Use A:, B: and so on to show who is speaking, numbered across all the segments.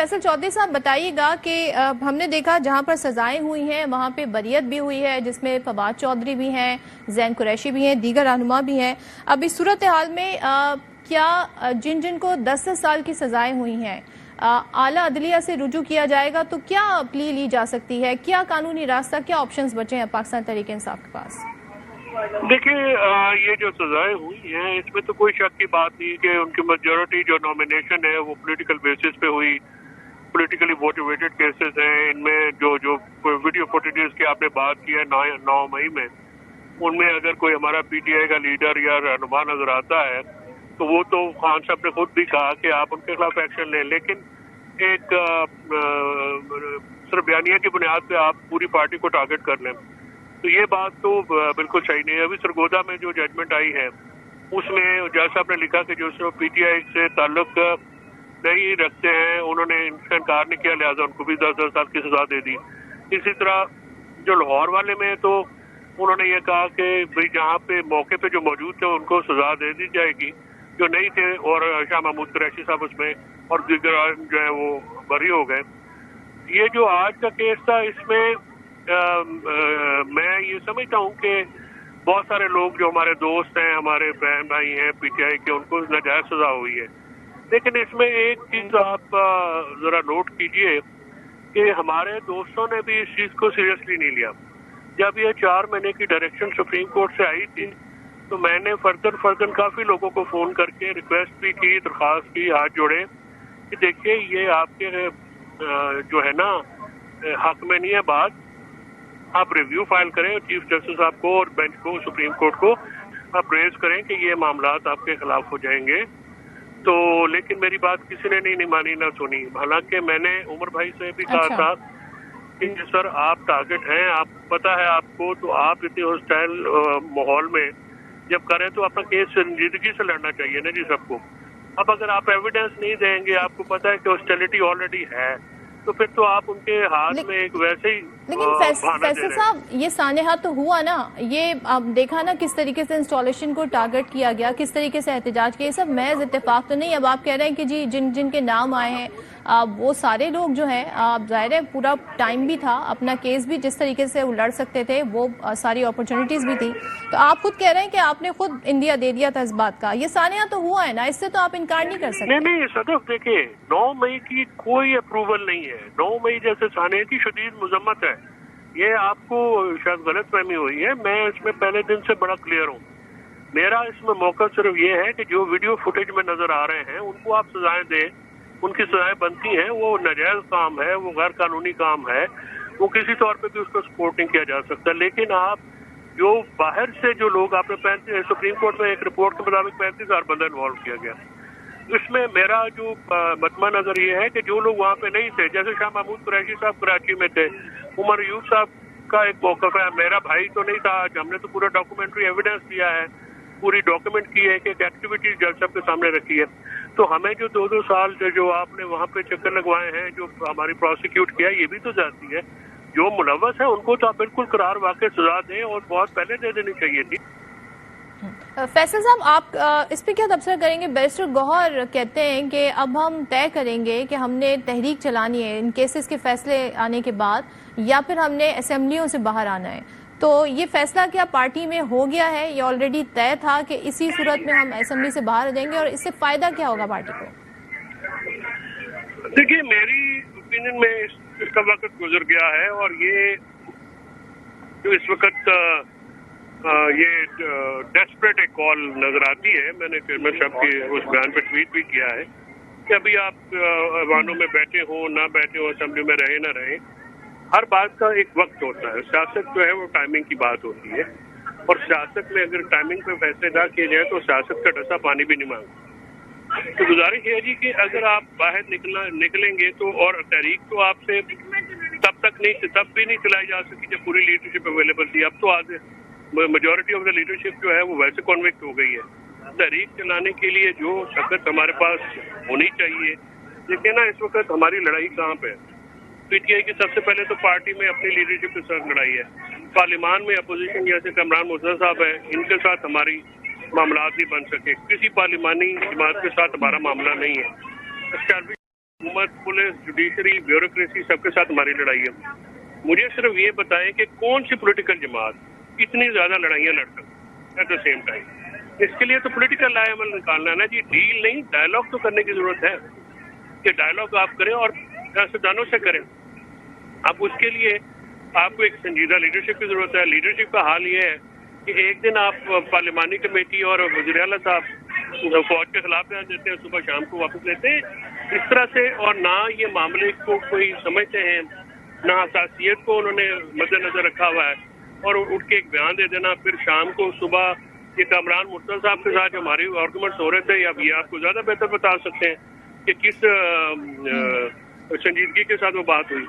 A: फैसल चौधरी साहब बताइएगा कि हमने देखा जहां पर सजाएं हुई हैं वहां पे बरियत भी हुई है, जिसमें फवाद चौधरी भी हैं, जैन कुरैशी भी हैं, दीगर रहनुमा भी हैं। अब इस सूरत हाल में क्या जिन जिन को 10-10 साल की सजाएं हुई हैं आला अदलिया से रुजू किया जाएगा, तो क्या प्ली ली जा सकती है? क्या कानूनी रास्ता, क्या ऑप्शंस बचे हैं पाकिस्तान तहरीक इंसाफ के पास?
B: देखिए, ये जो सजाएं हुई हैं इसमें तो कोई शक की बात नहीं कि उनकी मेजॉरिटी जो नॉमिनेशन है वो पॉलिटिकल बेसिस पे हुई, पॉलिटिकली मोटिवेटेड केसेस हैं। इनमें जो वीडियो फुटेजेस की आपने बात की है 9 मई में, उनमें अगर कोई हमारा पीटीआई का लीडर या रहनुमा नजर आता है तो वो तो खान साहब ने खुद भी कहा कि आप उनके खिलाफ एक्शन लें, लेकिन एक सिर्फ बयानिया की बुनियाद पे आप पूरी पार्टी को टारगेट कर लें तो ये बात तो बिल्कुल सही नहीं है। अभी सरगोदा में जो जजमेंट आई है उसमें जैसा आपने लिखा कि जो पीटीआई से ताल्लुक नहीं रखते हैं उन्होंने इनका इनकार नहीं किया, लिहाजा उनको भी 10-10 साल की सजा दे दी। इसी तरह जो लाहौर वाले में तो उन्होंने ये कहा कि भाई जहाँ पे मौके पे जो मौजूद थे उनको सजा दे दी जाएगी, जो नहीं थे और शाह महमूद कुरैशी साहब उसमें और दीगर जो है वो बरी हो गए। ये जो आज का केस था इसमें मैं ये समझता हूँ कि बहुत सारे लोग जो हमारे दोस्त हैं, हमारे बहन भाई हैं पीटीआई के, उनको नाजायज सजा हुई है। लेकिन इसमें एक चीज आप जरा नोट कीजिए कि हमारे दोस्तों ने भी इस चीज को सीरियसली नहीं लिया। जब ये 4 महीने की डायरेक्शन सुप्रीम कोर्ट से आई थी तो मैंने फर्दर काफी लोगों को फोन करके रिक्वेस्ट भी की, दरख्वास्त की, हाथ जोड़े कि देखिए ये आपके जो है ना हक में नहीं है बात, आप रिव्यू फाइल करें चीफ जस्टिस साहब को और बेंच को, सुप्रीम कोर्ट को आप रेज करें कि ये मामलात आपके खिलाफ हो जाएंगे। तो लेकिन मेरी बात किसी ने नहीं मानी, ना सुनी। हालांकि मैंने उमर भाई से भी कहा था कि सर आप टारगेट हैं, आप पता है आपको, तो आप इतने हॉस्टाइल माहौल में जब करें तो अपना केस संजीदगी से लड़ना चाहिए ना जी सबको। अब अगर आप एविडेंस नहीं देंगे, आपको पता है कि हॉस्टिलिटी ऑलरेडी है, तो फिर तो आप उनके हाथ में एक वैसे ही
A: लेकिन फैसल साहब ये सानेहा तो हुआ ना, ये आप देखा ना किस तरीके से इंस्टॉलेशन को टारगेट किया गया, किस तरीके से एहतजाज किया, ये सब महज इत्तेफाक तो नहीं। अब आप कह रहे हैं कि जी जिन के नाम आए हैं वो सारे लोग जो हैं, जाहिर है पूरा टाइम भी था, अपना केस भी जिस तरीके से वो लड़ सकते थे वो सारी अपॉर्चुनिटीज भी थी। तो आप खुद कह रहे हैं कि आपने खुद इंडिया दे दिया था इस बात का, ये सानेहा तो हुआ है ना, इससे तो आप इनकार नहीं कर सकते।
B: नहीं सदफ देखिए 9 मई की कोई अप्रूवल नहीं है। 9 मई जैसे सानेहा की शदीद मजम्मत है, ये आपको शायद गलत फहमी हुई है। मैं इसमें पहले दिन से बड़ा क्लियर हूँ। मेरा इसमें मौका सिर्फ ये है कि जो वीडियो फुटेज में नजर आ रहे हैं उनको आप सजाएं दें, उनकी सजाएं बनती हैं, वो नाजायज काम है, वो गैर कानूनी काम है, वो किसी तौर पे भी उसको सपोर्ट नहीं किया जा सकता। लेकिन आप जो बाहर से जो लोग आपने सुप्रीम कोर्ट में एक रिपोर्ट के मुताबिक 35,000 बंदा इन्वॉल्व किया गया, इसमें मेरा जो मतमा नजर ये है कि जो लोग वहाँ पे नहीं थे, जैसे शाह महमूद कुरैशी साहब कराची में थे, उमर यूब साहब का एक मौकफ है, मेरा भाई तो नहीं था, हमने तो पूरा डॉक्यूमेंट्री एविडेंस दिया है, पूरी डॉक्यूमेंट की है कि एक्टिविटीज जज साहब के सामने रखी है। तो हमें जो 2-2 साल जो आपने वहाँ पे चक्कर लगवाए हैं, जो हमारी प्रोसिक्यूट किया, ये भी तो जाती है। जो मुलव्वस है उनको तो आप बिल्कुल करार वाकई सजा दें और बहुत पहले दे देनी चाहिए थी।
A: फैसल साहब आप इस पे क्या तबसरा करेंगे? बैरिस्टर गौहर कहते हैं कि अब हम तय करेंगे कि हमने तहरीक चलानी है इन केसेस के फैसले आने के बाद, या फिर हमने असेंबलियों से बाहर आना है। तो ये फैसला क्या पार्टी में हो गया है, ये ऑलरेडी तय था कि इसी सूरत में हम असेंबली से बाहर जाएंगे, और इससे फायदा क्या होगा पार्टी को?
B: देखिए मेरी ओपिनियन में इसका वक्त गुजर गया है, और ये जो इस वक्त ये डेस्परेट एक कॉल नजर आती है। मैंने चेयरमैन साहब के उस बयान पे ट्वीट भी किया है कि अभी आप ऐवानों में बैठे हो ना बैठे हो, असेंबली में रहे ना रहे, हर बात का एक वक्त होता है। सियासत जो है वो टाइमिंग की बात होती है, और सियासत में अगर टाइमिंग पे फैसले ना किए जाए तो सियासत का डसा पानी भी नहीं मांगता। तो गुजारिश है जी कि अगर आप बाहर निकलेंगे तो, और तहरीक तो आपसे तब भी नहीं चलाई जा सकी जब पूरी लीडरशिप अवेलेबल थी। अब तो आज मेजॉरिटी ऑफ द लीडरशिप जो है वो वैसे कॉन्विक्ट हो गई है। तहरीक चलाने के लिए जो शक्ति हमारे पास होनी चाहिए, देखिए ना इस वक्त हमारी लड़ाई कहाँ पे है। पीटीआई की सबसे पहले तो पार्टी में अपनी लीडरशिप के साथ लड़ाई है, पार्लियामान में अपोजिशन जैसे कमरान मुर्तज़ा साहब है, इनके साथ हमारी मामलात नहीं बन सके, किसी पार्लिमानी जमात के साथ हमारा मामला नहीं है। हुकूमत, पुलिस, जुडिशरी, ब्यूरोक्रेसी सबके साथ हमारी लड़ाई है। मुझे सिर्फ ये बताएं कि कौन सी पॉलिटिकल जमात इतनी ज्यादा लड़ाइयां लड़ सकती एट द सेम टाइम। इसके लिए तो पॉलिटिकल लाएमल निकालना है ना जी, डील नहीं, डायलॉग तो करने की जरूरत है कि डायलॉग आप करें और सियासतदानों से करें। अब उसके लिए आपको एक संजीदा लीडरशिप की जरूरत है। लीडरशिप का हाल ये है कि एक दिन आप पार्लिमानी कमेटी और वज़ीर आला साहब फौज के खिलाफ बयान देते हैं, सुबह शाम को वापस लेते हैं इस तरह से, और ना ये मामले को कोई समझते हैं, ना हसासियत को उन्होंने मद्देनजर रखा हुआ है, और उठ के एक बयान दे देना, फिर शाम को सुबह ये कामरान मुर्तज़ा साहब के साथ जो हमारी आर्गूमेंट्स हो रहे थे, या ये आपको ज्यादा बेहतर बता सकते हैं कि किस संजीदगी के साथ वो बात हुई।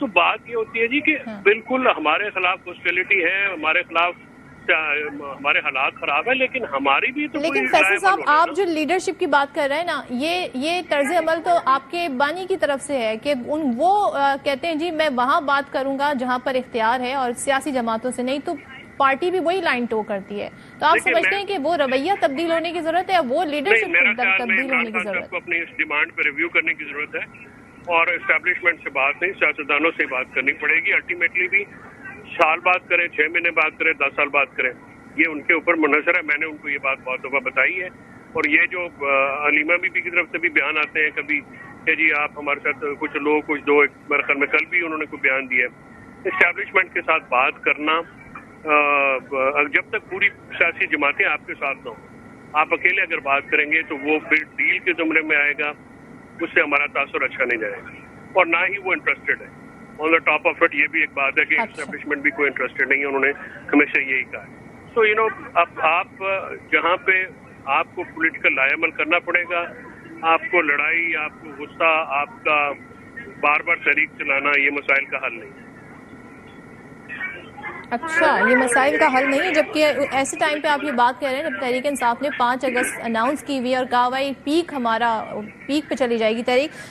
B: तो बात ये होती है जी कि बिल्कुल हमारे खिलाफ हॉस्टिलिटी है, हमारे खिलाफ हमारे हालात खराब है, लेकिन हमारी भी तो
A: लेकिन फैसल साहब, आप जो लीडरशिप की बात कर रहे हैं ना, ये तर्ज अमल तो आपके बानी की तरफ से है कि वो कहते हैं जी मैं वहां बात करूंगा जहां पर इख्तियार है और सियासी जमातों से नहीं, तो पार्टी भी वही लाइन टो करती है। तो आप समझते हैं कि वो रवैया तब्दील होने की जरूरत है, वो लीडरशिप तब्दील होने की जरूरत है?
B: अपनी इस डिमांड पर रिव्यू करने की जरूरत है और एस्टेब्लिशमेंट से बात नहीं, सियासतदानों से बात करनी पड़ेगी। अल्टीमेटली भी साल बात करें, 6 महीने बात करें, 10 साल बात करें, ये उनके ऊपर मुनहसर है। मैंने उनको ये बात बहुत दफा बताई है, और ये जो अलीमा बीबी की तरफ से भी बयान आते हैं कभी कि जी आप हमारे साथ कुछ लोग कुछ दो, मेरे ख्याल में कल भी उन्होंने कोई बयान दिया है। एस्टेब्लिशमेंट के साथ बात करना, जब तक पूरी सियासी जमातें आपके साथ ना हो, आप अकेले अगर बात करेंगे तो वो फिर डील के जुमरे में आएगा, उससे हमारा तासुर अच्छा नहीं जाएगा, और ना ही वो इंटरेस्टेड है। On the top of it ये भी एक बात है कि एस्टेब्लिशमेंट भी कोई इंटरेस्टेड नहीं है, उन्होंने हमेशा यही कहा है। सो यू नो, अब आप जहाँ पे आपको पॉलिटिकल लाएमल करना पड़ेगा, आपको लड़ाई, आपको गुस्सा, आपका बार बार तहरीक चलाना, ये मसाइल का हल नहीं है।
A: अच्छा, ये मसाइल का हल नहीं है, जबकि ऐसे टाइम पे आप ये बात कह रहे हैं जब तहरीक इंसाफ ने 5 अगस्त अनाउंस की हुई और कहा भाई पीक पे चली जाएगी तहरीक।